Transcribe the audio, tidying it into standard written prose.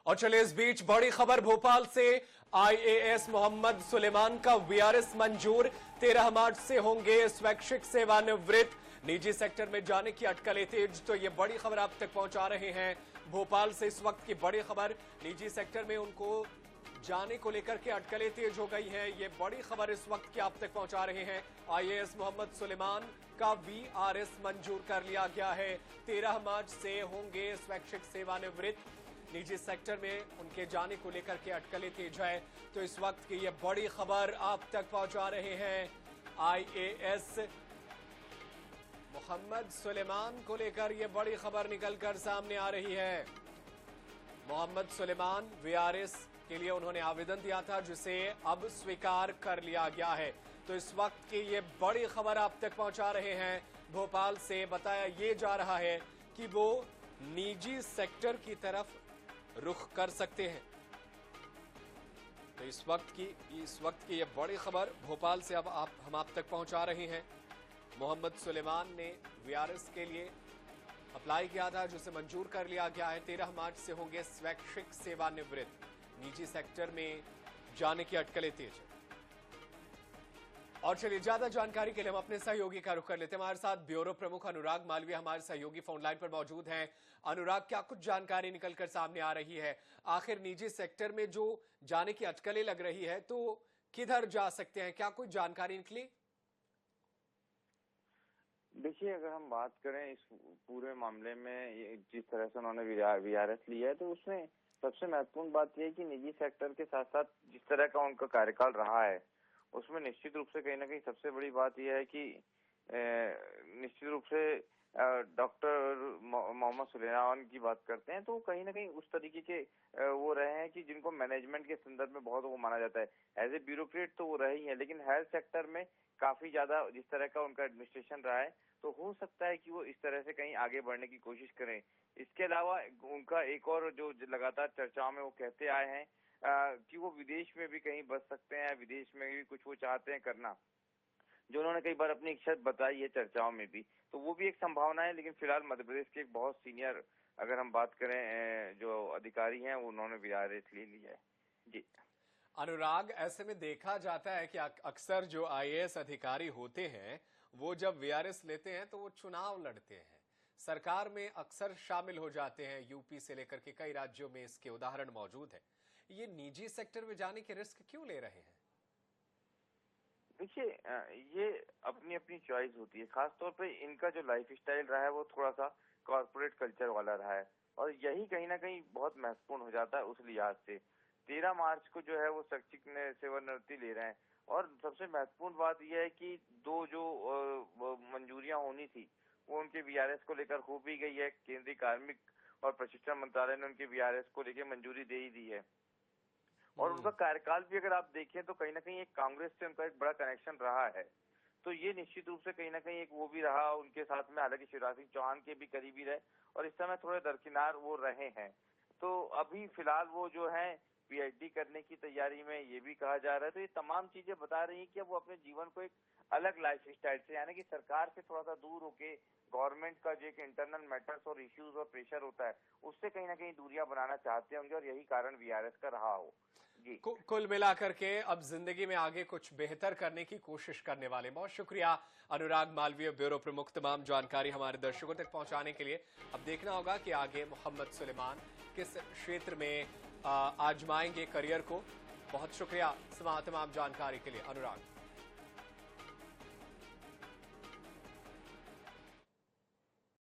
और चलिए इस बीच बड़ी खबर भोपाल से। आईएएस मोहम्मद सुलेमान का वीआरएस मंजूर। 13 मार्च से होंगे स्वैच्छिक सेवानिवृत्त। निजी सेक्टर में जाने की अटकलें तेज। तो ये बड़ी खबर आप तक पहुंचा रहे हैं भोपाल से। इस वक्त की बड़ी खबर, निजी सेक्टर में उनको जाने को लेकर के अटकलें तेज हो गई हैं। ये बड़ी खबर इस वक्त की आप तक पहुंचा रहे हैं। आईएएस मोहम्मद सुलेमान का वीआरएस मंजूर कर लिया गया है। 13 मार्च से होंगे स्वैच्छिक सेवानिवृत्त। निजी सेक्टर में उनके जाने को लेकर के अटकलें तेज है। तो इस वक्त की ये बड़ी खबर आप तक पहुंचा रहे हैं। आईएएस मोहम्मद सुलेमान को लेकर ये बड़ी खबर निकलकर सामने आ रही है। मोहम्मद सुलेमान वीआरएस के लिए उन्होंने आवेदन दिया था, जिसे अब स्वीकार कर लिया गया है। तो इस वक्त की ये बड़ी खबर आप तक पहुंचा रहे हैं भोपाल से। बताया ये जा रहा है कि वो निजी सेक्टर की तरफ रुख कर सकते हैं। तो इस वक्त की ये बड़ी खबर भोपाल से अब हम आप तक पहुंचा रहे हैं। मोहम्मद सुलेमान ने वीआरएस के लिए अप्लाई किया था, जिसे मंजूर कर लिया गया है। 13 मार्च से होंगे स्वैच्छिक सेवानिवृत्त। निजी सेक्टर में जाने की अटकलें तेज है। और चलिए ज्यादा जानकारी के लिए हम अपने सहयोगी का रुख कर लेते हैं। हमारे साथ ब्यूरो प्रमुख अनुराग मालवीय हमारे सहयोगी फोन लाइन पर मौजूद हैं। अनुराग, क्या कुछ जानकारी निकलकर सामने आ रही है? आखिर निजी सेक्टर में जो जाने की अटकलें लग रही है, तो किधर जा सकते हैं? क्या कुछ जानकारी निकली? देखिए, अगर हम बात करें इस पूरे मामले में, जिस तरह से उन्होंने वीआरएस लिया है, तो उसमें सबसे महत्वपूर्ण बात यह है कि निजी सेक्टर के साथ साथ जिस तरह का उनका कार्यकाल रहा है, उसमें निश्चित रूप से कहीं ना कहीं सबसे बड़ी बात यह है कि निश्चित रूप से डॉक्टर मोहम्मद सुलेमान की बात करते हैं तो कहीं ना कहीं उस तरीके के वो रहे हैं कि जिनको मैनेजमेंट के संदर्भ में बहुत वो माना जाता है। एज ए ब्यूरोक्रेट तो वो रहे ही है, लेकिन हेल्थ सेक्टर में काफी ज्यादा जिस तरह का उनका एडमिनिस्ट्रेशन रहा है, तो हो सकता है कि वो इस तरह से कहीं आगे बढ़ने की कोशिश करें। इसके अलावा उनका एक और जो लगातार चर्चाओं में वो कहते आए हैं कि वो विदेश में भी कहीं बच सकते हैं, विदेश में भी कुछ वो चाहते हैं करना, जो उन्होंने कई बार अपनी इच्छा बताई है चर्चाओं में भी। तो वो भी एक संभावना है, लेकिन फिलहाल मध्य प्रदेश के एक बहुत सीनियर अगर हम बात करें जो अधिकारी हैं, उन्होंने वीआरएस ले लिया है। जी अनुराग, ऐसे में देखा जाता है कि अक्सर जो आईएएस अधिकारी होते हैं वो जब वीआरएस लेते हैं तो वो चुनाव लड़ते हैं, सरकार में अक्सर शामिल हो जाते हैं। यूपी से लेकर के कई राज्यों में इसके उदाहरण मौजूद हैं। ये निजी सेक्टर में जाने के रिस्क क्यों ले रहे हैं? देखिए, ये अपनी अपनी चॉइस होती है। खासतौर पे इनका जो लाइफ स्टाइल रहा है वो थोड़ा सा कॉर्पोरेट कल्चर वाला रहा है, और यही कहीं ना कहीं बहुत महत्वपूर्ण हो जाता है उस लिहाज से। 13 मार्च को जो है वो स्वैच्छिक सेवानिवृत्ति ले रहे हैं, और सबसे महत्वपूर्ण बात यह है कि दो जो मंजूरियां होनी थी वो उनके वीआरएस को लेकर हो भी गई है। केंद्रीय कार्मिक और प्रशिक्षण मंत्रालय ने उनके वीआरएस को लेकर मंजूरी दे ही दी है। और उनका कार्यकाल भी अगर आप देखें तो कहीं ना कहीं एक कांग्रेस से उनका एक बड़ा कनेक्शन रहा है। तो ये निश्चित रूप से कहीं ना कहीं एक वो भी रहा उनके साथ में, हालांकि शिवराज सिंह चौहान के भी करीबी रहे और इस समय थोड़े दरकिनार वो रहे हैं। तो अभी फिलहाल वो जो है पीएचडी करने की तैयारी में, ये भी कहा जा रहा है। तो ये तमाम चीजें बता रही हैं कि अब वो अपने जीवन को एक अलग लाइफ स्टाइल से, यानी कि सरकार से थोड़ा सा दूर होके गवर्नमेंट का जो एक इंटरनल मैटर्स और इश्यूज और प्रेशर होता है, उससे कहीं ना कहीं दूरियां बनाना चाहते होंगे, और यही कारण वीआरएस का रहा हो। जी कुल मिलाकर के अब जिंदगी में आगे कुछ बेहतर करने की कोशिश करने वाले। बहुत शुक्रिया अनुराग मालवीय, ब्यूरो प्रमुख, तमाम जानकारी हमारे दर्शकों तक पहुंचाने के लिए। अब देखना होगा कि आगे मोहम्मद सुलेमान किस क्षेत्र में आजमाएंगे करियर को। बहुत शुक्रिया तमाम जानकारी के लिए अनुराग।